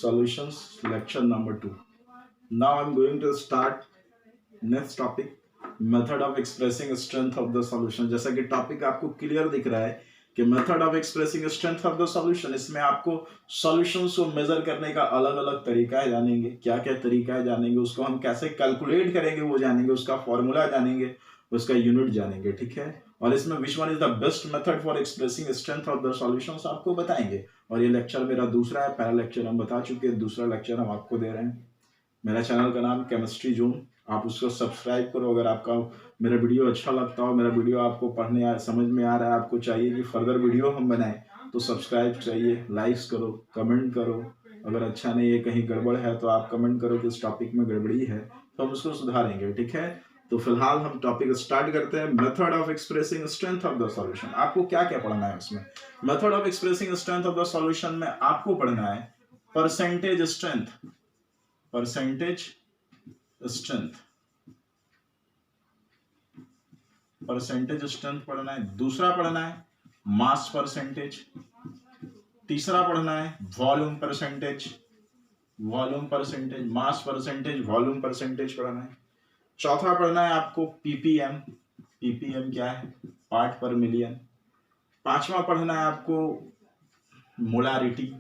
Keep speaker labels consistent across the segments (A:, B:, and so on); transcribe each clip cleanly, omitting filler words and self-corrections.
A: solutions lecture number 2. Now I'm going to start next topic, method of expressing strength of the solution. जैसा कि topic आपको clear दिख रहा है कि method of expressing strength of the solution, इसमें आपको सॉल्यूशंस को मेजर करने का अलग अलग तरीका है जानेंगे, क्या क्या तरीका है जानेंगे, उसको हम कैसे कैलकुलेट करेंगे वो जानेंगे, उसका फॉर्मूला जानेंगे, उसका यूनिट जानेंगे, ठीक है। और इसमें which one is the best method for expressing strength of the solutions आपको बताएंगे। और ये लेक्चर मेरा दूसरा है, पहला लेक्चर हम बता चुके हैं, दूसरा लेक्चर हम आपको दे रहे हैं। मेरा चैनल का नाम केमिस्ट्री जोन, आप उसको सब्सक्राइब करो। अगर आपका मेरा वीडियो अच्छा लगता हो, मेरा वीडियो आपको पढ़ने समझ में आ रहा है, आपको चाहिए कि फर्दर वीडियो हम बनाएं, तो सब्सक्राइब चाहिए, लाइक्स करो, कमेंट करो। अगर अच्छा नहीं है, कहीं गड़बड़ है, तो आप कमेंट करो कि इस टॉपिक में गड़बड़ी है, तो हम उसको सुधारेंगे, ठीक है। तो फिलहाल हम टॉपिक स्टार्ट करते हैं, method of expressing strength of the solution. आपको क्या क्या पढ़ना है उसमें? Method of expressing strength of the solution में आपको पढ़ना है percentage strength, percentage strength, percentage strength पढ़ना है। दूसरा पढ़ना है मास परसेंटेज। तीसरा पढ़ना है volume percentage, volume percentage, mass percentage, volume percentage पढ़ना है। चौथा पढ़ना है आपको पीपीएम, पीपीएम क्या है, पार्ट पर मिलियन। पांचवा पढ़ना है आपको मोलारिटी,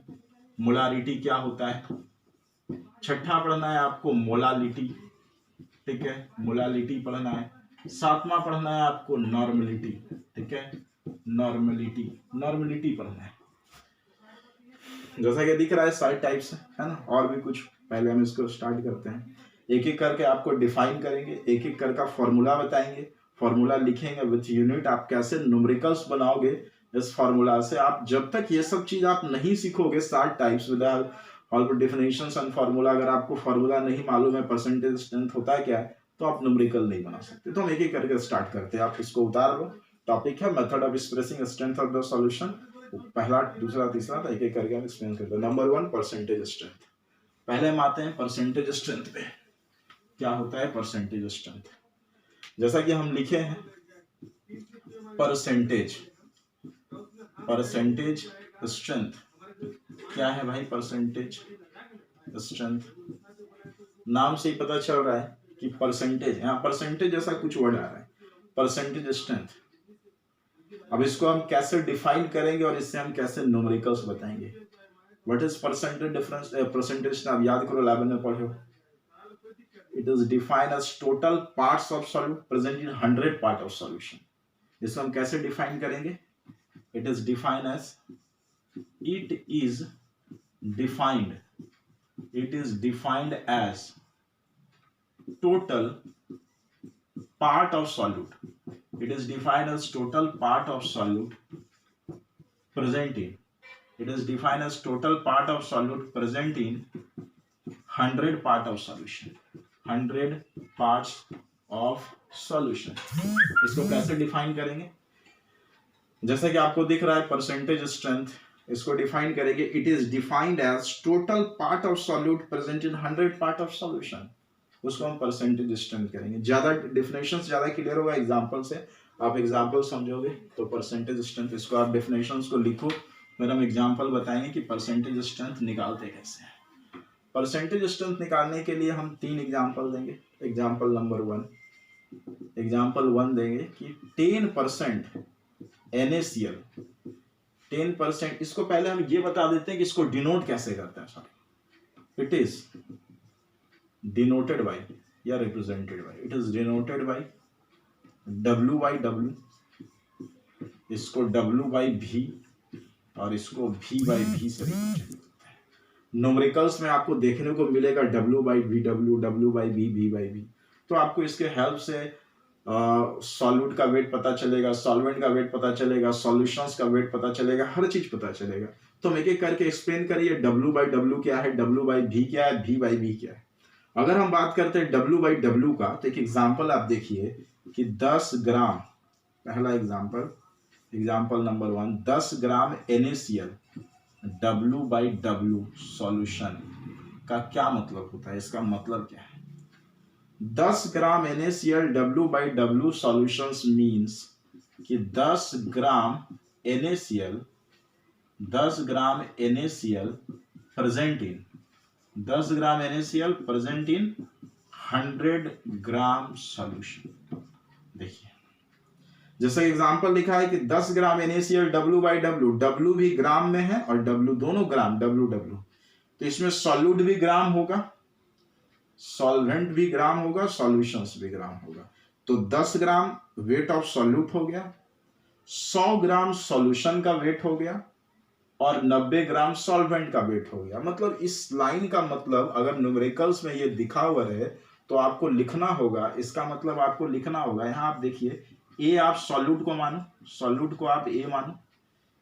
A: मोलारिटी क्या होता है। छठा पढ़ना है आपको मोलालिटी, ठीक है, मोलालिटी पढ़ना है। सातवां पढ़ना है आपको नॉर्मलिटी, ठीक है, नॉर्मलिटी, नॉर्मलिटी पढ़ना है। जैसा कि दिख रहा है सारे टाइप्स है ना, और भी कुछ। पहले हम इसको स्टार्ट करते हैं, एक एक करके आपको डिफाइन करेंगे, एक एक करके फॉर्मूला बताएंगे, फॉर्मूला लिखेंगे विथ यूनिट। आप कैसे न्यूमेरिकल्स बनाओगे इस फॉर्मूला से। आप जब तक ये सब चीज आप नहीं सीखोगे, 7 types with all definitions and formula, अगर आपको फॉर्मूला नहीं मालूम है परसेंटेज स्ट्रेंथ होता है क्या है, तो आप न्यूमेरिकल नहीं बना सकते। तो हम एक एक करके स्टार्ट करते हैं, आप इसको उतार लो। टॉपिक है method of expressing strength of the solution, पहला, दूसरा, तीसरा, तो एक एक करके हम एक्सप्लेन करते हैं। Number 1 percentage strength. पहले हम आते हैं परसेंटेज स्ट्रेंथ पे। क्या होता है परसेंटेज स्ट्रेंथ? जैसा कि हम लिखे हैं परसेंटेज, परसेंटेज स्ट्रेंथ क्या है भाई? परसेंटेज स्ट्रेंथ नाम से ही पता चल रहा है कि परसेंटेज, यहाँ परसेंटेज जैसा कुछ वर्ड आ रहा है, परसेंटेज स्ट्रेंथ। अब इसको हम कैसे डिफाइन करेंगे और इससे हम कैसे न्यूमेरिकल्स बताएंगे। What is percentage difference, percentage आप याद करो, 11 में पढ़े हो। It is defined as total parts of solute present in 100 part of solution. इसको हम कैसे डिफाइन करेंगे? It is defined as, it is defined, it is defined as total part of solute. It is defined as total part of solute present in, it is defined as total part of solute present in 100 part of solution, 100 parts of solution. इसको कैसे define करेंगे? जैसा कि आपको दिख रहा है percentage strength, इसको डिफाइन करेंगे, it is defined as total part of solute present in 100 part of solution. उसको हम परसेंटेज स्ट्रेंथ करेंगे। ज्यादा डेफिनेशंस ज्यादा क्लियर होगा एग्जांपल से, आप एग्जांपल समझोगे तो परसेंटेज स्ट्रेंथ। इसको आप डेफिनेशंस को लिखो, फिर हम एग्जांपल बताएंगे कि परसेंटेज स्ट्रेंथ निकालते कैसे हैं। परसेंटेज स्ट्रेंथ निकालने के लिए हम 3 एग्जांपल देंगे। एग्जांपल नंबर 1, एग्जांपल 1 देंगे कि 10% NaCl, 10%। इसको पहले हम ये बता देते हैं कि इसको डिनोट कैसे करते हैं। Sorry, it is denoted by या represented by, it is denoted by W/W, इसको W/V और इसको V/V से रिप्रेजेंट। न्यूमेरिकल्स में आपको देखने को मिलेगा W/V, W/V, V/V। तो आपको इसके हेल्प से सॉल्यूट का वेट पता चलेगा, सॉल्वेंट का वेट पता चलेगा, सॉल्यूशंस का वेट पता चलेगा, हर चीज पता चलेगा। तो हम एक एक करके एक्सप्लेन करिए, W/W क्या है, W/V क्या है, V/V क्या है। अगर हम बात करते हैं W/W का, तो एक एग्जांपल आप देखिए कि 10 ग्राम, पहला एग्जांपल, एग्जांपल नंबर 1, 10 ग्राम NaCl W/W सॉल्यूशन का क्या मतलब होता है? इसका मतलब क्या है? 10 ग्राम NaCl W/W सॉल्यूशंस मींस कि 10 ग्राम NaCl, 10 gram NaCl present in 10 gram NaCl present in 100 gram solution. देखिए जैसे एग्जांपल लिखा है कि 10 ग्राम NaCl W/W, W भी ग्राम में है और W दोनों ग्राम, WW, तो इसमें सॉल्यूट भी ग्राम होगा, सॉल्वेंट भी ग्राम होगा, सॉल्यूशंस भी ग्राम होगा। तो 10 ग्राम वेट ऑफ सॉल्यूट हो गया, 100 ग्राम सॉल्यूशन का वेट हो गया और 90 ग्राम सॉल्वेंट का वेट हो गया। मतलब इस लाइन का मतलब अगर न्यूमेरिकल्स में ये दिखा हुआ है तो आपको लिखना होगा, इसका मतलब आपको लिखना होगा, यहाँ आप देखिए ए आप सॉल्यूट को मानो, सॉल्यूट को आप ए मानो,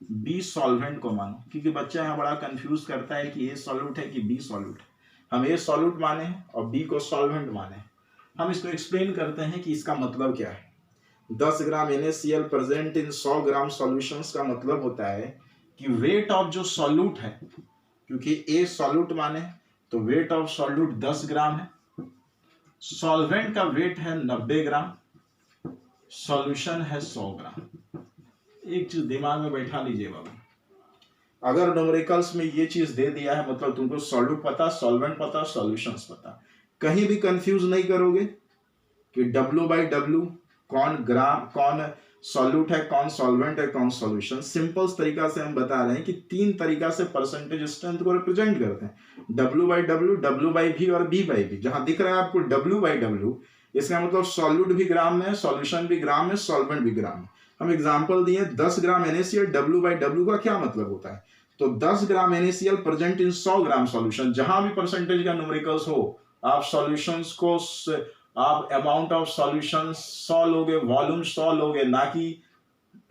A: बी सॉल्वेंट को मानो, क्योंकि बच्चा यहाँ बड़ा कंफ्यूज करता है कि ए सॉल्यूट है कि बी सॉल्यूट है। हम ए सॉल्यूट माने हैं और बी को सॉल्वेंट माने हैं। हम इसको एक्सप्लेन करते हैं कि इसका मतलब क्या है। 10 ग्राम NaCl present in 100 gram solutions का मतलब होता है कि वेट ऑफ जो सॉल्यूट है, क्योंकि ए सॉल्यूट माने तो वेट ऑफ सॉल्यूट 10 ग्राम है, सॉल्वेंट का वेट है 90 ग्राम, सॉल्यूशन है 100 ग्राम। एक चीज दिमाग में बैठा लीजिए बाबू, अगर न्यूमेरिकल्स में ये चीज दे दिया है मतलब तुमको सॉल्यूट पता, सॉल्वेंट पता, सॉल्यूशंस पता, कहीं भी कंफ्यूज नहीं करोगे कि W/W कौन ग्राम, कौन सॉल्यूट है, कौन सॉल्वेंट है, कौन सॉल्यूशन। सिंपल तरीका से हम बता रहे हैं कि 3 तरीका से परसेंटेज स्ट्रेंथ को रिप्रेजेंट करते हैं, W/W, W/V और B/V। जहां दिख रहा है आपको W/W, इसका मतलब सॉल्यूट भी ग्राम में है, सॉल्यूशन भी ग्राम में, सॉल्वेंट भी ग्राम में। हम एग्जांपल दिए 10 ग्राम NaCl, W/W का क्या मतलब होता है, तो 10 ग्राम NaCl present in 100 gram solution. जहां भी परसेंटेज का न्यूमेरिकल्स हो, आप सॉल्यूशंस को, आप अमाउंट ऑफ सॉल्यूशन 100 लोगे, वॉल्यूम 100 लोगे, ना कि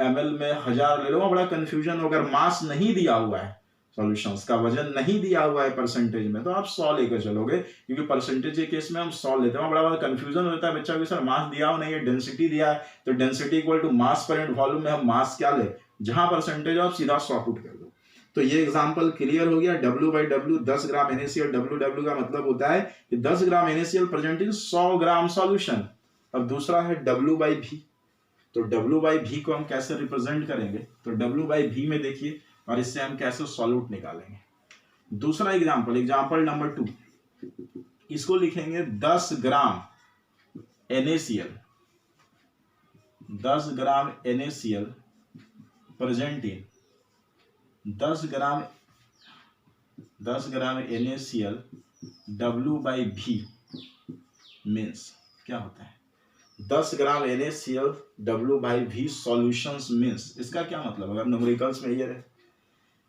A: ml में 1000 ले लो, बड़ा कंफ्यूजन। अगर मास नहीं दिया हुआ है, सॉल्यूशंस का वजन नहीं दिया हुआ है परसेंटेज में, तो आप 100 लेकर चलोगे, क्योंकि परसेंटेज के केस में हम 100 लेते हैं। बड़ा कंफ्यूजन हो जाता है बच्चा कि सर मास दिया हो नहीं है, डेंसिटी दिया है, तो density equal to mass per unit volume में हम मास क्या ले, जहां परसेंटेज आप सीधा 100 पुट कर दो। तो ये एग्जांपल क्लियर हो गया। W/W 10 ग्राम NaCl, W/W का मतलब होता है कि 10 ग्राम NaCl present in 100 gram solution. अब दूसरा है W/V, तो W/V को हम कैसे रिप्रेजेंट करेंगे, तो W/V में देखिए, और इससे हम कैसे सॉल्यूट निकालेंगे। दूसरा एग्जांपल नंबर 2, इसको लिखेंगे 10 ग्राम NaCl, 10 gram NaCl present in 10 gram NaCl W/V means क्या होता है, 10 ग्राम NaCl W/V सॉल्यूशंस मीन्स, इसका क्या मतलब, अगर न्यूमेरिकल्स में ये रहे,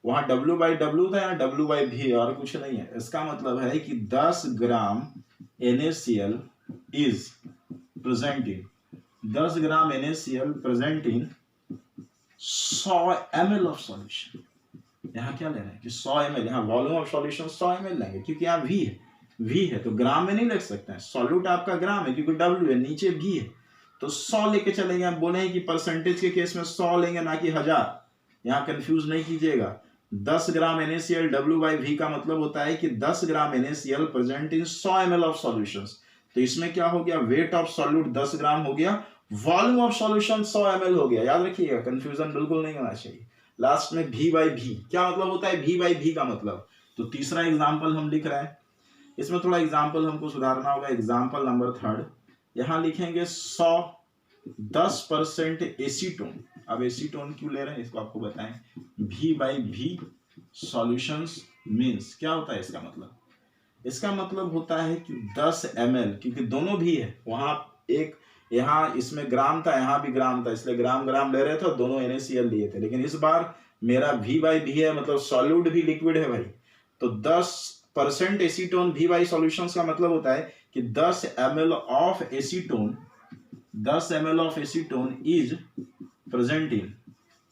A: वहां W/W था, यहाँ W/V और कुछ नहीं है। इसका मतलब है कि 10 ग्राम NaCl is present in 10 gram NaCl present in 100 ml of solution. यहाँ क्या ले रहे हैं कि 100 ml, यहाँ वॉल्यूम ऑफ सॉल्यूशन 100 ml लेंगे, क्योंकि यहाँ V है तो ग्राम में नहीं लिख सकते हैं। सॉल्यूट आपका ग्राम है क्योंकि W है, नीचे V है, तो 100 लेके चलेंगे। आप बोले कि परसेंटेज के केस में 100 लेंगे ना कि 1000, यहाँ कंफ्यूज नहीं कीजिएगा। 10 ग्राम NaCl W/V का मतलब होता है कि 10 ग्राम NaCl present in 100 ml of solutions. तो इसमें क्या हो गया, वेट ऑफ सॉल्यूट 10 ग्राम हो गया, वॉल्यूम ऑफ सॉल्यूशन 100 ml हो गया। याद रखिएगा, कंफ्यूजन बिल्कुल नहीं होना चाहिए। लास्ट में V/V क्या मतलब होता है, V/V का मतलब। तो तीसरा एग्जांपल हम लिख रहे हैं, इसमें थोड़ा एग्जांपल हमको सुधारना होगा। एग्जांपल नंबर 3, यहां लिखेंगे 10% एसीटोन। अब एसीटोन क्यों ले रहे हैं इसको आपको बताएं। V/V सॉल्यूशंस मींस क्या होता है इसका मतलब, इसका मतलब होता है कि 10 ml, क्योंकि दोनों भी है, वहां एक, यहाँ इसमें ग्राम था, यहाँ भी ग्राम था, इसलिए ग्राम ले रहे थे, दोनों NaCl लिए थे। लेकिन इस बार मेरा V/V है, मतलब सॉल्यूट भी लिक्विड है भाई, तो 10% एसीटोन V/V सॉल्यूशंस का मतलब होता है कि 10 ml of acetone, 10 ml of acetone is present in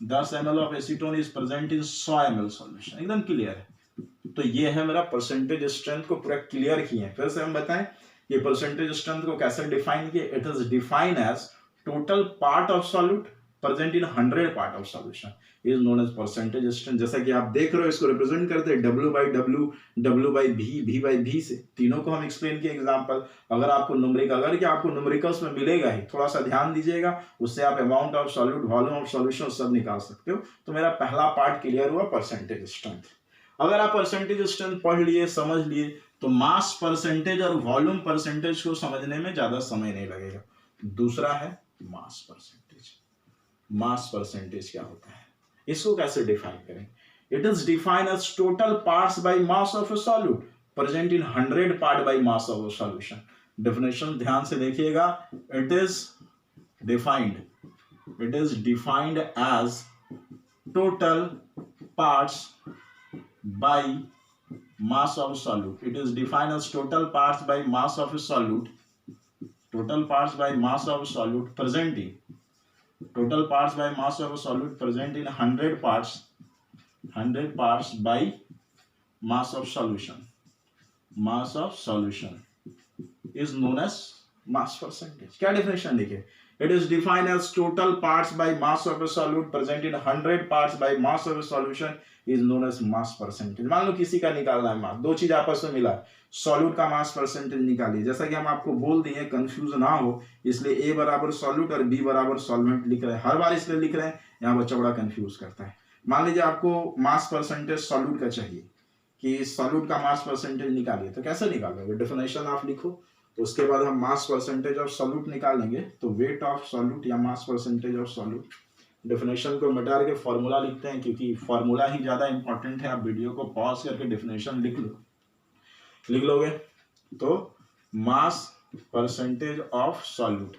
A: 10 ml of acetone is present in 100 ml solution. एकदम क्लियर है। तो ये है मेरा परसेंटेज स्ट्रेंथ को पूरा क्लियर किए। फिर से हम बताएं ये परसेंटेज स्ट्रेंथ को कैसे डिफाइन किए। It is defined as total part of solute present in 100 part of solution is known as percentage strength. जैसा कि आप देख रहे हो, इसको रिप्रेजेंट करते हैं W/W, W/V, V/V से। तीनों को हम एक्सप्लेन किए एग्जांपल। अगर आपको न्यूमेरिकल्स में मिलेगा ही, थोड़ा सा ध्यान दीजिएगा, उससे आप amount of solute, volume of solution सब निकाल सकते हो। तो मेरा पहला पार्ट क्लियर हुआ, परसेंटेज स्ट्रेंथ। अगर आप परसेंटेज स्ट्रेंथ पढ़ लिए, समझ लिए, तो मास परसेंटेज और वॉल्यूम परसेंटेज को समझने में ज्यादा समय नहीं लगेगा। दूसरा है मास परसेंटेज। मास परसेंटेज क्या होता है, इसको कैसे डिफाइन करें? It is defined as total parts by mass of a solute present in 100 part by mass of a solution. Definition ध्यान से देखिएगा। It is defined as total parts by mass of solute. It is defined as total parts by mass of a solute. Total parts by mass of a solute presenting. Total parts by mass of a solute present in 100 parts. 100 parts by mass of solution. Mass of solution is known as mass percentage. क्या definition लिखे? It is defined as total parts by mass of a solute present in 100 parts by mass of a solution is known as mass percentage. मान लो किसी का निकालना है मास, दो चीज आपस में मिला, सॉल्यूट का मास परसेंटेज निकालिए। जैसा कि हम आपको बोल दिए, कंफ्यूज ना हो इसलिए A बराबर सॉल्यूट और B बराबर सॉल्वेंट लिख रहे हैं। हर बार इसलिए लिख रहे हैं, यहाँ बच्चा बड़ा कंफ्यूज करता है। मान लीजिए आपको मास परसेंटेज सॉल्यूट का चाहिए कि सॉल्यूट का मास परसेंटेज निकालिए, तो कैसे निकालोगे? डेफिनेशन आप लिखो, उसके बाद हम मास परसेंटेज ऑफ सॉल्यूट निकालेंगे। तो वेट ऑफ सॉल्यूट या mass percentage of solute, definition को मिटा के फॉर्मूला लिखते हैं क्योंकि फॉर्मूला ही ज्यादा इंपॉर्टेंट है। आप वीडियो को पॉज करके डेफिनेशन लिख लोगे। तो मास परसेंटेज ऑफ सॉल्यूट,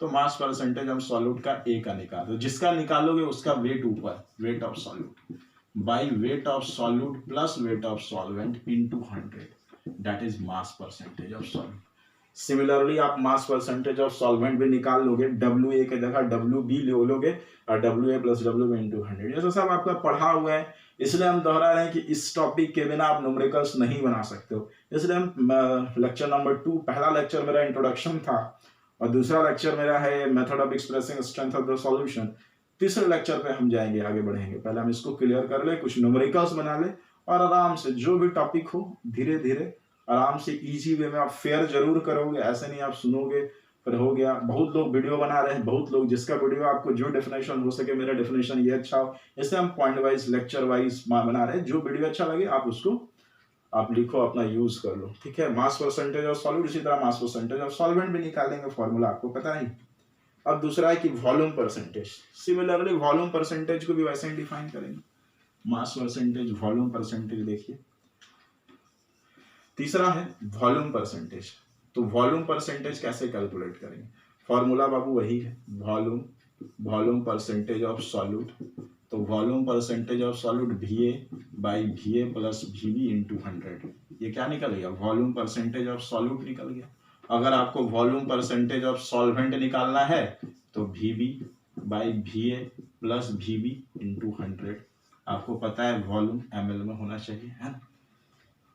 A: तो मास परसेंटेज ऑफ सॉल्यूट का ए का निकालो, जिसका निकालोगे उसका वेट ऊपर, wait of solute by weight of solute plus wait of solvent into 100, that is mass percentage of solute. Similarly आप मास परसेंटेज ऑफ सॉल्वेंट भी निकाल लोगे, WA के जगह WB ले लोगे और WA प्लस WB इंटू 100। ये तो सब आपका पढ़ा हुआ है, इसलिए हम दोहरा रहे हैं कि इस टॉपिक के बिना आप न्यूमेरिकल्स नहीं बना सकते हो। इसलिए हम लेक्चर नंबर 2, पहला लेक्चर मेरा इंट्रोडक्शन था और दूसरा लेक्चर मेरा है method of expressing strength of the solution. तीसरे लेक्चर पे हम जाएंगे, आगे बढ़ेंगे। पहले हम इसको क्लियर कर ले, कुछ न्यूमेरिकल्स बना ले और आराम से जो भी टॉपिक हो धीरे धीरे आराम से इजी वे में आप फेयर जरूर करोगे। ऐसे नहीं आप सुनोगे फिर हो गया। बहुत लोग वीडियो बना रहे हैं, बहुत लोग जिसका वीडियो आपको जो डेफिनेशन हो सके, मेरा डेफिनेशन ये अच्छा हो, इससे हम पॉइंट वाइज लेक्चर वाइज बना रहे हैं। जो वीडियो अच्छा लगे आप उसको आप लिखो, अपना यूज कर लो, ठीक है। मास परसेंटेज ऑफ सॉल्यूट, इसी तरह मास परसेंटेज ऑफ सॉल्वेंट भी निकालेंगे, फॉर्मूला आपको पता ही। अब दूसरा है कि volume percentage. Similarly volume percentage को भी वैसे ही डिफाइन करेंगे, मास परसेंटेज वॉल्यूम परसेंटेज। देखिए तीसरा है वॉल्यूम परसेंटेज। तो वॉल्यूम परसेंटेज कैसे कैलकुलेट करेंगे? फॉर्मूला बाबू वही है, वॉल्यूम परसेंटेज ऑफ सॉल्यूट। तो volume percentage of solute VA by VA plus VB into 100। ये क्या निकल गया? वॉल्यूम परसेंटेज ऑफ सॉल्यूट निकल गया। अगर आपको वॉल्यूम परसेंटेज ऑफ सॉल्वेंट निकालना है तो VB by VA plus VB into 100। आपको पता है वॉल्यूम ml में होना चाहिए, है ना।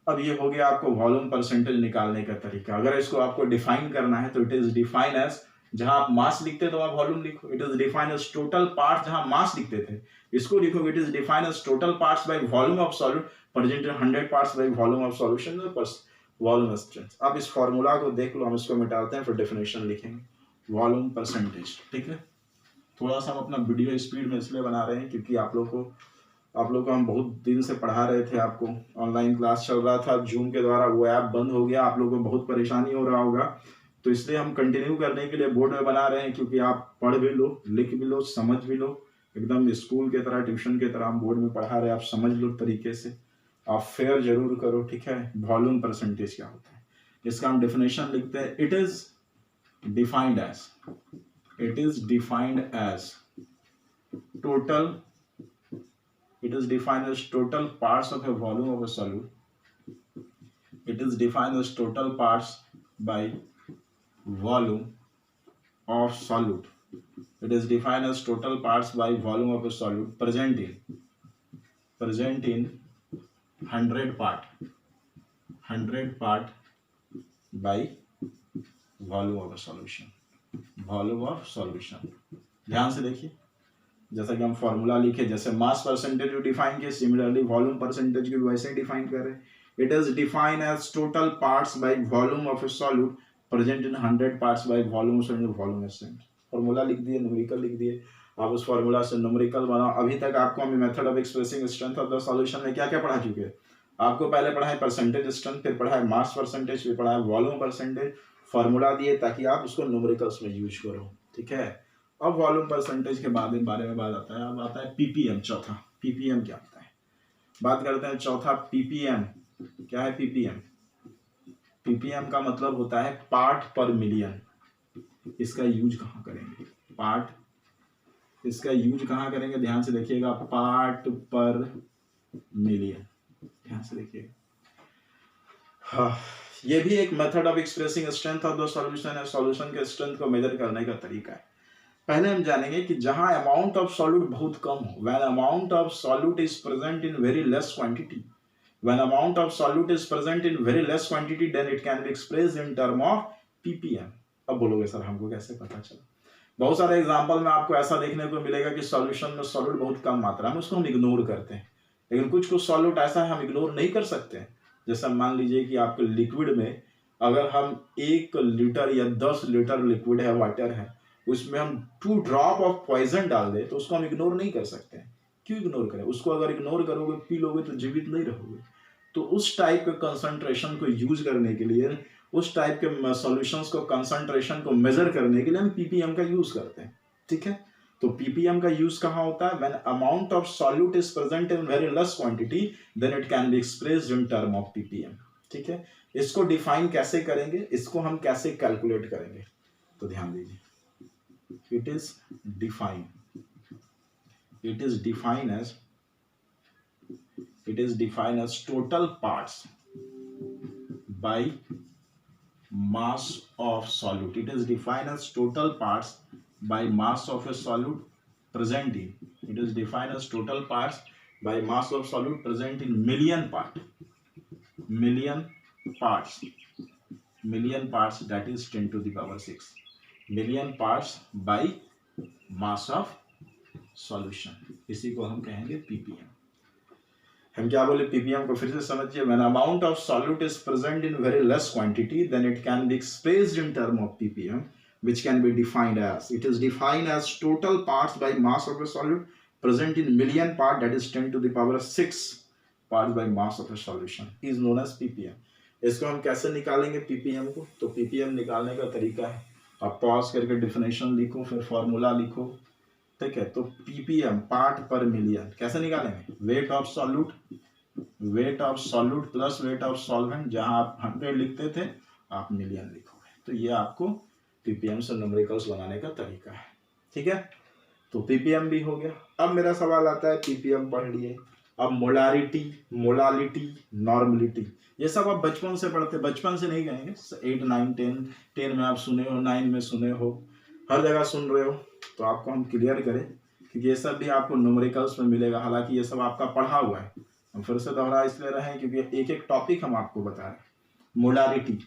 A: अब ये हो गया आपको वॉल्यूम परसेंटेज निकालने का तरीका। अगर इसको आपको डिफाइन करना है तो इट इज डिफाइन एज, जहां आप मास लिखते तो वहां वॉल्यूम लिखो। It is define as total part, जहां मास लिखते थे इसको लिखोगे it is define as total parts by volume of solute present in 100 parts by volume of solution volume strength. अब इस फॉर्मूला को देख लो, हम इसको मिटाते हैं फिर डेफिनेशन लिखेंगे। वॉल्यूम परसेंटेज, ठीक है। थोड़ा सा हम अपना वीडियो स्पीड में इसलिए बना रहे हैं क्योंकि आप लोग को हम बहुत दिन से पढ़ा रहे थे, आपको ऑनलाइन क्लास चल रहा था जूम के द्वारा, वो ऐप बंद हो गया, आप लोगों को बहुत परेशानी हो रहा होगा, तो इसलिए हम कंटिन्यू करने के लिए बोर्ड में बना रहे हैं क्योंकि आप पढ़ भी लो, लिख भी लो, समझ भी लो। एकदम स्कूल के तरह, ट्यूशन के तरह हम बोर्ड में पढ़ा रहे हैं, आप समझ लो तरीके से, आप फेयर जरूर करो, ठीक है। वॉल्यूम परसेंटेज क्या होता है इसका हम डेफिनेशन लिखते हैं। It is defined as total, it is defined as total parts of a volume of a solute. It is defined as total parts by volume of solute. It is defined as total parts by volume of a solute present in 100 part by volume of a solution. ध्यान से देखिए, जैसा कि हम formula लिखे, जैसे mass percentage को define किया, सिमिलरली वॉल्यूम परसेंटेज को वैसे ही डिफाइन कर रहे हैं। It is define as total parts by volume of a solute present in 100 parts by volume strength. Formula लिख दिए, न्यूमेरिकल लिख दिए, आप उस फॉर्मूला से न्यूमेरिकल बनाओ। अभी तक आपको हम method of expressing strength of the solution में क्या क्या पढ़ा चुके हैं? आपको पहले पढ़ा है परसेंटेज स्ट्रेंथ, फिर पढ़ा है मास परसेंटेज, फिर पढ़ा है वॉल्यूम परसेंटेज, फॉर्मूला दिए ताकि आप उसको न्यूमेरिकल्स में यूज करो, ठीक है। अब वॉल्यूम परसेंटेज के बारे में बात आता है। अब आता है पीपीएम, चौथा। पीपीएम क्या होता है, बात करते हैं चौथा। पीपीएम क्या है? पीपीएम, पीपीएम का मतलब होता है पार्ट पर मिलियन। इसका यूज कहाँ करेंगे? पार्ट, इसका यूज कहाँ करेंगे? ध्यान से देखिएगा, पार्ट पर मिलियन, ध्यान से देखिएगा। हाँ, ये भी एक method of expressing strength of the solution है। सॉल्यूशन के स्ट्रेंथ को मेजर करने का तरीका है। पहले हम जानेंगे कि जहां अमाउंट ऑफ सॉल्यूट बहुत कम हो, when amount of solute is present in very less quantity, when amount of solute is present in very less quantity, then it can be expressed in term of PPM. अब बोलोगे sir हमको कैसे पता चला? बहुत सारे एग्जांपल में आपको ऐसा देखने को मिलेगा कि सॉल्यूशन में सॉल्यूट बहुत कम मात्रा में, उसको हम इग्नोर करते हैं। लेकिन कुछ कुछ सॉल्यूट ऐसा है हम इग्नोर नहीं कर सकते हैं। जैसा मान लीजिए कि आपके लिक्विड में अगर हम 1 लीटर या 10 लीटर लिक्विड है, वाटर है, उसमें हम 2 ड्रॉप ऑफ पॉइजन डाल दें तो उसको हम इग्नोर नहीं कर सकते हैं। क्यों इग्नोर करें? उसको अगर इग्नोर करोगे, पी लोगे तो जीवित नहीं रहोगे। तो उस टाइप के कंसंट्रेशन को यूज करने के लिए, उस टाइप के सॉल्यूशंस को, कंसंट्रेशन को मेजर करने के लिए हम पीपीएम का यूज करते हैं, ठीक है। तो पीपीएम का यूज कहाँ होता है? When amount of solute is present in very less quantity, then it can be expressed in term of PPM, ठीक है। इसको डिफाइन कैसे करेंगे, इसको हम कैसे कैलकुलेट करेंगे, तो ध्यान दीजिए। It is defined as total parts by mass of solute. It is defined as total parts by mass of a solute present in. It is defined as total parts by mass of solute present in million parts, that is 10 to the power 6 million parts by mass of solution. इसी को हम कहेंगे ppm. हम क्या बोले? Ppm को फिर से समझिए। When amount of solute is present in very less quantity, then it can be expressed in term of PPM, which can be defined as, it is defined as total parts by mass of a solute present in million part, that is 10 to the power 6 parts by mass of a solution, is known as ppm. इसको हम कैसे निकालेंगे ppm को? तो ppm निकालने का तरीका है, आप पॉज करके डिफिनेशन लिखो, फिर फॉर्मूला लिखो, ठीक है। तो पीपीएम, पार्ट पर मिलियन, कैसे निकालेंगे? Wait of solute plus wait of solvent. जहां आप 100 लिखते थे आप मिलियन लिखोगे। तो ये आपको पीपीएम से न्यूमेरिकल्स बनाने का तरीका है, ठीक है। तो पीपीएम भी हो गया। अब मेरा सवाल आता है, पीपीएम पढ़ लिए, अब मोलारिटी, मोलालिटी, नॉर्मलिटी, ये सब आप बचपन से पढ़ते, बचपन से नहीं कहेंगे, 8, 9, 10 में आप सुने हो, 9 में सुने हो, हर जगह सुन रहे हो। तो आपको हम क्लियर करें क्योंकि ये सब भी आपको न्यूमेरिकल्स में मिलेगा। हालांकि ये सब आपका पढ़ा हुआ है, हम फिर से दोहरा इसलिए रहे हैं क्योंकि एक एक टॉपिक हम आपको बता रहे हैं। मोलारिटी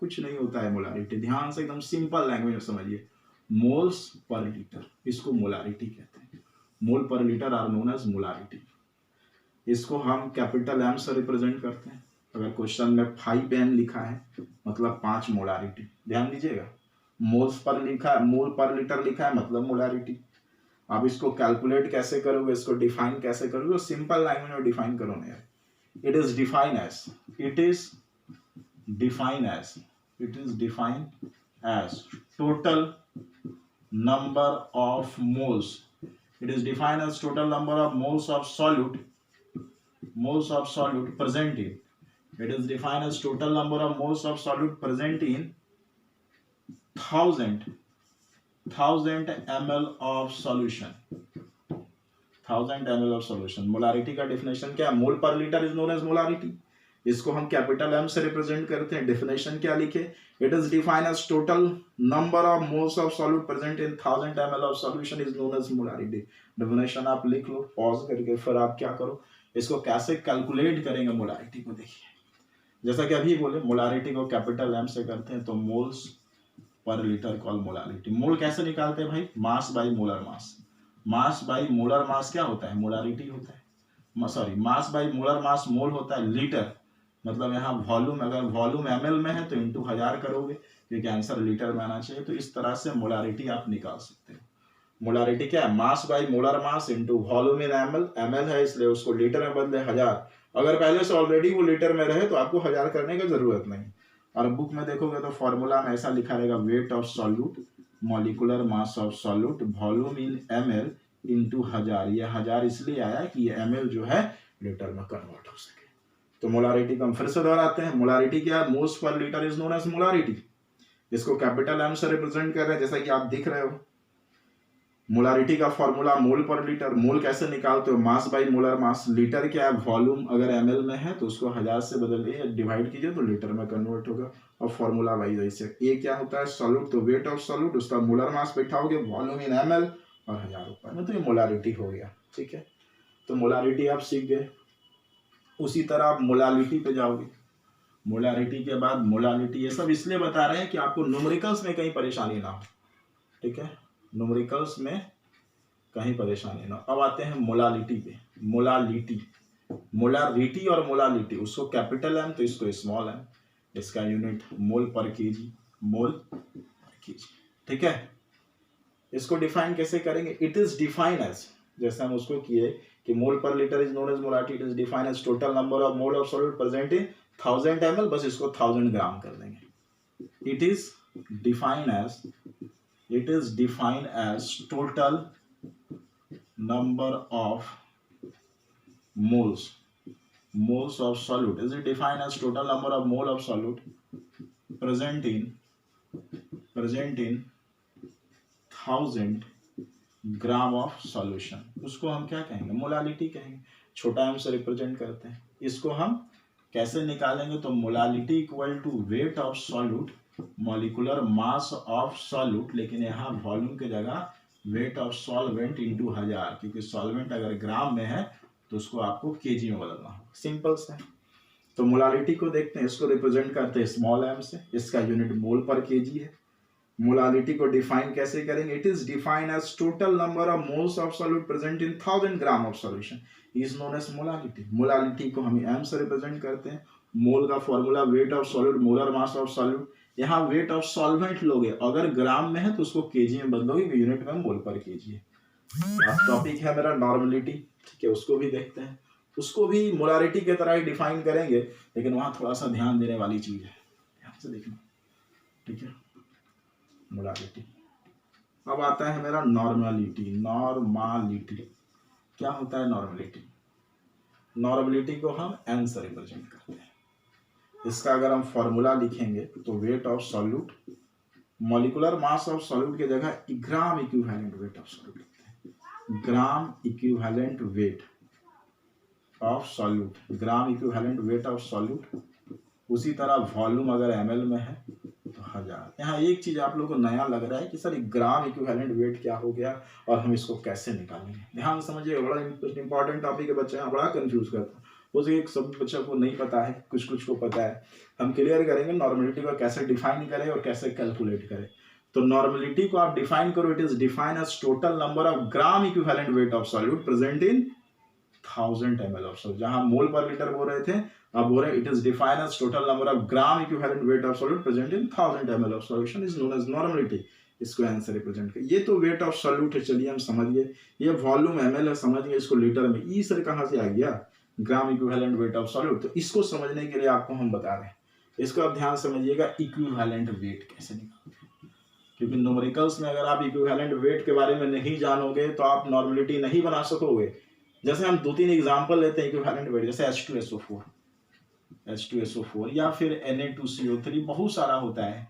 A: कुछ नहीं होता है। मोलारिटी ध्यान से एकदम सिंपल लैंग्वेज में समझिए, मोल्स पर लीटर, इसको मोलारिटी कहते हैं। Mole per litre are known as molarity. इसको हम कैपिटल एम से रिप्रेजेंट करते हैं। अगर क्वेश्चन में 5m लिखा है मतलब 5 मोलारिटी, ध्यान दीजिएगा। मोल्स पर लिखा है, मोल पर लीटर लिखा है मतलब मोलारिटी। अब इसको कैलकुलेट कैसे करोगे, इसको डिफाइन कैसे करोगे? सिंपल लैंग्वेज में डिफाइन करो ना यार। It is defined as total number of moles. It is defined as total number of moles of solute present in. It is defined as total number of moles of solute present in 1000 ml of solution. 1000 ml of solution. Molarity का definition क्या है? Mole per litre is known as molarity. इसको हम capital M से represent करते हैं। Definition क्या लिखे? It is defined as total number of moles of solute present in 1000 ml of solution is known as molarity. Definition आप लिख लो pause करके, फिर आप क्या करो, इसको कैसे कैलकुलेट करेंगे मोलारिटी को देखिए। जैसा कि अभी बोले, मोलारिटी को कैपिटल एम से करते हैं तो moles per litre call molarity. मोल कैसे निकालते हैं भाई? Mass by molar mass. Mass by molar mass क्या होता है? मोलारिटी होता है। Sorry, mass by molar mass mole होता है लीटर, मतलब यहाँ वॉल्यूम, अगर वॉल्यूम ml में है तो इंटू 1000 करोगे क्योंकि आंसर लीटर में आना चाहिए। तो इस तरह से मोलारिटी आप निकाल सकते हो। मोलारिटी क्या है? मास by molar mass into volume in ml। ml है इसलिए उसको लीटर में बदले 1000, अगर पहले से ऑलरेडी वो लीटर में रहे तो आपको 1000 करने की जरूरत नहीं। और बुक में देखोगे तो फॉर्मूला में ऐसा लिखा रहेगा, wait of solute molecular mass of solute volume in ml into 1000। ये 1000 इसलिए आया कि ये ml जो है लीटर में कन्वर्ट हो सके। तो मोलारिटी को हम फिर से दोहराते हैं। मोलारिटी क्या है? Moles per litre is known as molarity. इसको कैपिटल एम से रिप्रेजेंट कर रहे हैं, जैसा कि आप दिख रहे हो। मोलारिटी का फॉर्मूला मोल पर लीटर। मोल कैसे निकालते हो? मास बाई मोलर मास। लीटर क्या है? वॉल्यूम अगर ml में है तो उसको 1000 से बदलिए, डिवाइड कीजिए तो लीटर में कन्वर्ट होगा। और फॉर्मूला वाइज ऐसे। ए क्या होता है? सॉल्यूट, तो वेट ऑफ सॉल्यूट, उसका मोलर मास बैठाओगे, वॉल्यूम इन ml और 1000 रुपए में, तो ये मोलारिटी हो गया। ठीक है, तो मोलारिटी आप सीख गए। उसी तरह आप मोलालिटी पे जाओगे। मोलारिटी के बाद मोलालिटी, ये सब इसलिए बता रहे हैं कि आपको न्यूमेरिकल्स में कहीं परेशानी ना हो। ठीक है, न्यूमेरिकल्स में कहीं परेशानी ना। अब आते हैं मोलालिटी पे। मोलालिटी, मोलारिटी और मोलालिटी, उसको कैपिटल एम तो इसको स्मॉल एम। इसका यूनिट मोल पर केजी, मोल पर केजी। ठीक है, इसको डिफाइन कैसे करेंगे? इट इज डिफाइन एज, जैसे हम उसको किए कि mole per litre is known as molarity. It is define as total number of mole of solute present in 1000 ml, बस इसको 1000 ग्राम कर देंगे। It is define as total number of moles of solute. Is it defined as total number of mole of solute present in 1000 gram of solution? उसको हम क्या कहेंगे? Molality कहेंगे। छोटा m से रिप्रेजेंट करते हैं। इसको हम कैसे निकालेंगे? तो molality equal to weight of solute molecular mass of solute, लेकिन यहाँ वॉल्यूम की जगह वेट ऑफ सॉल्वेंट इंटू 1000, क्योंकि सॉल्वेंट अगर ग्राम में है तो उसको आपको केजी में बदलना होगा। सिंपल सा। तो मोलालिटी को देखते हैं, इसको रिप्रेजेंट करते हैं स्मॉल एम से। इसका यूनिट मोल पर केजी है। मोलालिटी को डिफाइन कैसे करेंगे? It is defined as total number of moles of solute present in 1000 gram of solution is known as molality. Molality को हम एम से रिप्रेजेंट करते हैं। मोल का formula weight of solute molar mass of solute. यहाँ weight of solvent लोगे, अगर ग्राम में है तो उसको केजी में बदलोगे, यूनिट में मोल पर केजी है। टॉपिक है मेरा नॉर्मलिटी। ठीक है, उसको भी देखते हैं। उसको भी मोलारिटी की तरह ही डिफाइन करेंगे, लेकिन वहां थोड़ा सा ध्यान देने वाली चीज है, ध्यान से देखना। ठीक है, मोलारिटी। अब आता है मेरा नॉर्मलिटी। नॉर्मालिटी क्या होता है? नॉर्मलिटी, नॉर्मलिटी को हम एन से रिप्रेजेंट करते हैं। इसका अगर हम फॉर्मूला लिखेंगे तो weight of solute molecular mass of solute की जगह ग्राम इक्विवेलेंट वेट ऑफ सॉल्यूट लिखते हैं। ग्राम equivalent weight of solute, gram equivalent weight of solute. उसी तरह वॉल्यूम अगर ml में है तो 1000। यहाँ एक चीज आप लोगों को नया लग रहा है कि सर ग्राम इक्विवेलेंट वेट क्या हो गया और हम इसको कैसे निकालेंगे। ध्यान समझिए, बड़ा इंपॉर्टेंट टॉपिक है। बच्चे यहाँ बड़ा कंफ्यूज करते हैं। उसे एक सब बच्चों को नहीं पता है, कुछ कुछ को पता है। हम क्लियर करेंगे नॉर्मलिटी को कैसे डिफाइन करें और कैसे कैलकुलेट करें। तो नॉर्मलिटी को आप डिफाइन करो। It is define as total number of gram equivalent weight of solute present in 1000 ml of solute. जहां मोल पर लीटर बोल रहे थे, अब बोल रहे it is defined as total number of gram equivalent weight of solute present in 1000 ml of solution is known as normality. इसको answer represent कर। ये तो वेट ऑफ सॉल्यूट है, चलिए हम समझ गए। ये वॉल्यूम ml है, समझ गए। इसको लीटर में ई सर कहां से आ गया? ग्राम इक्विवेलेंट वेट ऑफ सॉल्यूट। तो इसको समझने के लिए आपको हम बता रहे हैं। इसको आप ध्यान समझिएगा, इक्विवेलेंट वेट कैसे निकालते हैं। क्योंकि न्यूमेरिकल्स में अगर आप इक्विवेलेंट वेट के बारे में नहीं जानोगे तो आप नॉर्मलिटी नहीं बना सकोगे। जैसे हम 2-3 एग्जांपल लेते हैं इक्विवेलेंट वेट, जैसे H2SO4 या फिर Na2CO3, बहुत सारा होता है।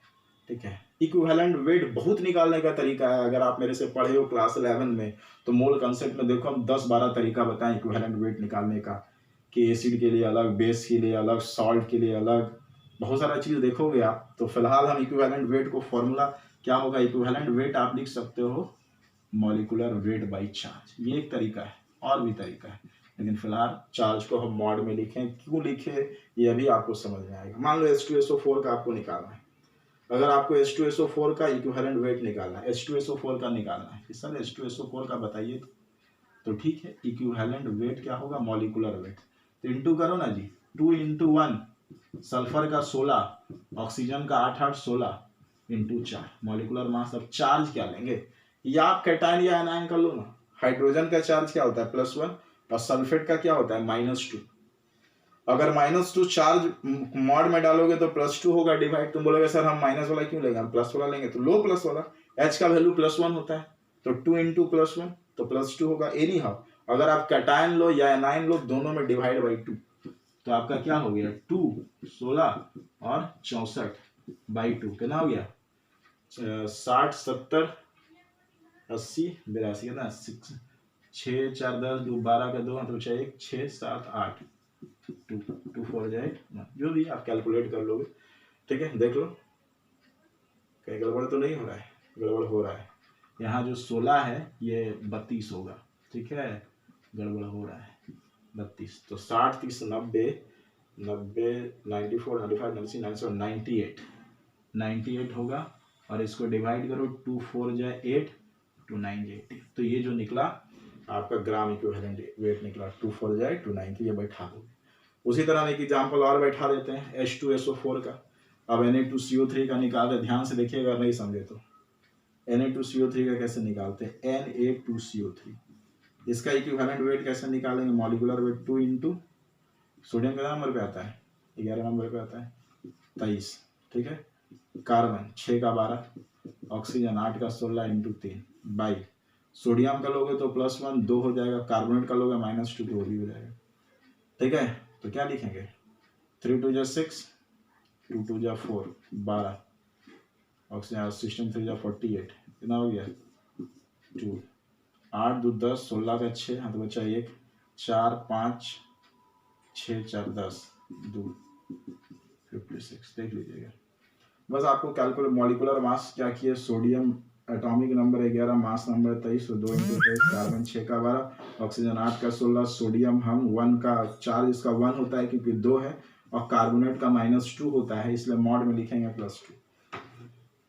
A: ठीक है, इक्विवेलेंट वेट बहुत निकालने का तरीका है। अगर आप मेरे से पढ़े हो क्लास 11 में तो मोल कंसेप्ट में देखो हम 10-12 तरीका बताएं इक्विवेलेंट वेट निकालने का, कि एसिड के लिए अलग, बेस के लिए अलग, सॉल्ट के लिए अलग, बहुत सारा चीज देखोगे आप। तो फिलहाल हम इक्विवेलेंट वेट को फॉर्मूला क्या होगा? इक्विवेलेंट वेट आप लिख सकते हो मॉलिकुलर वेट बाई चार्ज। ये एक तरीका है, और भी तरीका है, लेकिन फिलहाल चार्ज को हम मॉड में लिखें। क्यों लिखे ये अभी आपको समझ में आएगा। मान लो H2SO4 का आपको निकालना है। अगर आपको H2SO4 का इक्विवेलेंट वेट निकालना है, H2SO4 का निकालना है, सर H2SO4 का बताइए तो ठीक है। इक्विवेलेंट वेट क्या होगा? Molecular weight. तो इंटू करो ना जी, 2 × 1, सल्फर का 16, ऑक्सीजन का 8 8 16 इंटू 4 मॉलिकुलर मास। अब चार्ज क्या लेंगे? या आप कैटायन या एनायन कर लो ना। हाइड्रोजन का चार्ज क्या होता है? +1, और सल्फेट का क्या होता है? -2। अगर -2 चार्ज मॉड में डालोगे तो +2 होगा डिवाइड। तुम बोलोगे सर हम माइनस वाला क्यों लेंगे, हम प्लस वाला लेंगे, तो लो प्लस वाला, H का वैल्यू +1 होता है, तो 2 × +1 तो +2 होगा। एनी हाउ अगर आप कैटायन लो या एनायन लो, दोनों में डिवाइड बाई 2, तो आपका क्या हो गया 2 16 और 64/2 कितना हो गया 60 70 80 82 कितना 6 6 4 10 2 12 का 2 तो 6 1 6 7 8 2 2 4 जाए जो भी आप कैलकुलेट कर लोगे। ठीक है, देख लो कहीं गड़बड़ तो नहीं हो रहा है, गड़बड़ हो रहा है। यहाँ जो 16 है ये 32 होगा। ठीक है, गड़बड़ हो रहा है 32, तो 60 30 90 90 94 95 96 97 98 होगा, और इसको डिवाइड करो 2 4 जाए 8 2 9 जाए 80, तो ये जो निकला आपका ग्राम इक्विवेलेंट वेट निकला 2 4 जाए 2 9, ये बैठा दो। उसी तरह एक एग्जाम्पल और बैठा देते हैं H2SO4 का। अब Na2CO3 का निकालते, ध्यान से देखिएगा नहीं समझे तो। Na2CO3 का कैसे निकालते हैं, Na2CO3 इसका इक्विवेलेंट वेट कैसे निकालेंगे, मॉलिक्यूलर वेट 2 × सोडियम का नंबर पे आता है 11 नंबर पे आता है 23। ठीक है, कार्बन 6 का 12, ऑक्सीजन 8 का 16 × 3 बाई सोडियम का लोगे तो +1 2 हो जाएगा, कार्बोनेट का लोगे -2 तो भी हो जाएगा। ठीक है, तो क्या लिखेंगे 3 2 6 2 2 4 12, ऑक्सीजन 16 3 48 कितना हो गया 2 8 2 10 16 का 6 हाँ तो बचा 1 4 5 6 4 10 2 56 देख लीजिएगा। बस आपको कैलकुलेट मॉलिक्यूलर मास क्या किया, sodium atomic number 11, mass number 23, तो 2 × 23, कार्बन 6 का 12, ऑक्सीजन 8 का 16, सोडियम हम 1 का चार्ज इसका 1 होता है क्योंकि 2 है, और कार्बोनेट का -2 होता है, इसलिए मॉड में लिखेंगे +2।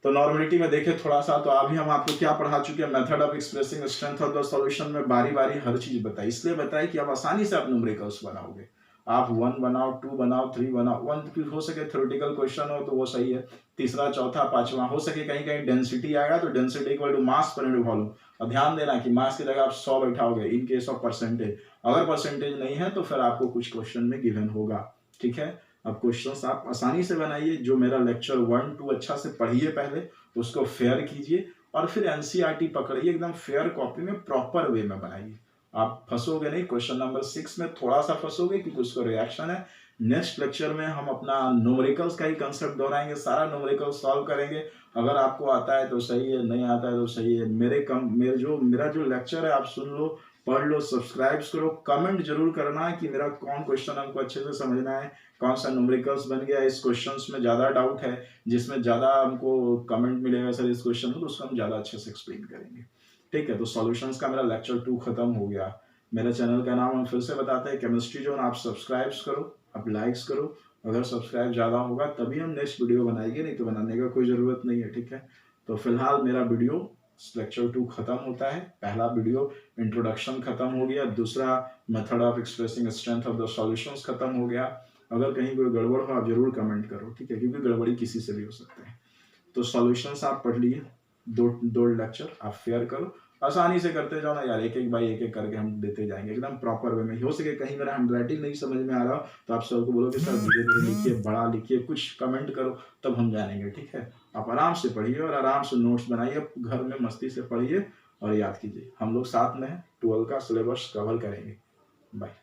A: तो नॉर्मलिटी में देखें थोड़ा सा, तो अभी हम आपको क्या पढ़ा चुके हैं, method of expressing strength of the solution में बारी बारी हर चीज बताई, इसलिए बताई कि आप आसानी से आप न्यूमेरिकल्स बनाओगे। आप 1 बनाओ 2 बनाओ 3 बनाओ, 1 हो सके थ्योरेटिकल क्वेश्चन हो तो वो सही है, तीसरा चौथा पांचवा हो सके कहीं कहीं डेंसिटी आएगा तो density equal to mass per unit volume, और ध्यान देना कि मास की जगह आप 100 बैठाओगे इन केस ऑफ परसेंटेज, अगर परसेंटेज नहीं है तो फिर आपको कुछ क्वेश्चन में गिवन होगा। ठीक है, अब क्वेश्चंस आप आसानी से बनाइए, जो मेरा लेक्चर 1 2 अच्छा से पढ़िए, पहले उसको फेयर कीजिए और फिर एनसीईआरटी पकड़िए, एकदम फेयर कॉपी में प्रॉपर वे में बनाइए, आप फंसोगे नहीं। क्वेश्चन नंबर 6 में थोड़ा सा फंसोगे क्योंकि उसका रिएक्शन है। नेक्स्ट लेक्चर में हम अपना न्यूमेरिकल्स का ही कंसेप्ट दोहराएंगे, सारा न्यूमेरिकल सॉल्व करेंगे। अगर आपको आता है तो सही है, नहीं आता है तो सही है। मेरा जो लेक्चर है आप सुन लो, पढ़ लो, सब्सक्राइब करो, कमेंट जरूर करना कि मेरा कौन क्वेश्चन हमको अच्छे से समझना है, कौन सा न्यूमेरिकल्स बन गया, इस क्वेश्चंस में ज्यादा डाउट है, जिसमें ज्यादा हमको कमेंट मिलेगा सर इस क्वेश्चन में, तो उसको हम ज्यादा अच्छे से एक्सप्लेन करेंगे। ठीक है, तो सॉल्यूशंस का मेरा लेक्चर 2 खत्म हो गया। मेरे चैनल का नाम हम फिर से बताते हैं, केमिस्ट्री जोन। आप सब्सक्राइब करो, आप लाइक्स करो, अगर सब्सक्राइब ज़्यादा होगा तभी हम नेक्स्ट वीडियो बनाएंगे, नहीं तो बनाने का कोई ज़रूरत नहीं है। ठीक है, तो फिलहाल मेरा वीडियो लेक्चर 2 खत्म होता है। पहला वीडियो इंट्रोडक्शन खत्म हो गया, दूसरा method of expressing strength of the solutions खत्म हो गया। अगर कहीं कोई गड़बड़ हो आप जरूर कमेंट करो, ठीक है, क्योंकि गड़बड़ी किसी से भी हो सकता है। तो सॉल्यूशंस आप पढ़ लिए, दो लेक्चर आप फेयर करो, आसानी से करते जाओ ना यार, एक एक बाई एक एक करके हम देते जाएंगे एकदम प्रॉपर वे में। हो सके कहीं मेरा हैंडराइटिंग नहीं समझ में आ रहा तो आप सबको बोलो कि सर धीरे धीरे लिखिए, बड़ा लिखिए, कुछ कमेंट करो, तब हम जानेंगे। ठीक है, आप आराम से पढ़िए और आराम से नोट्स बनाइए, घर में मस्ती से पढ़िए और याद कीजिए। हम लोग साथ में हैं, 12 का सिलेबस कवर करेंगे। बाय।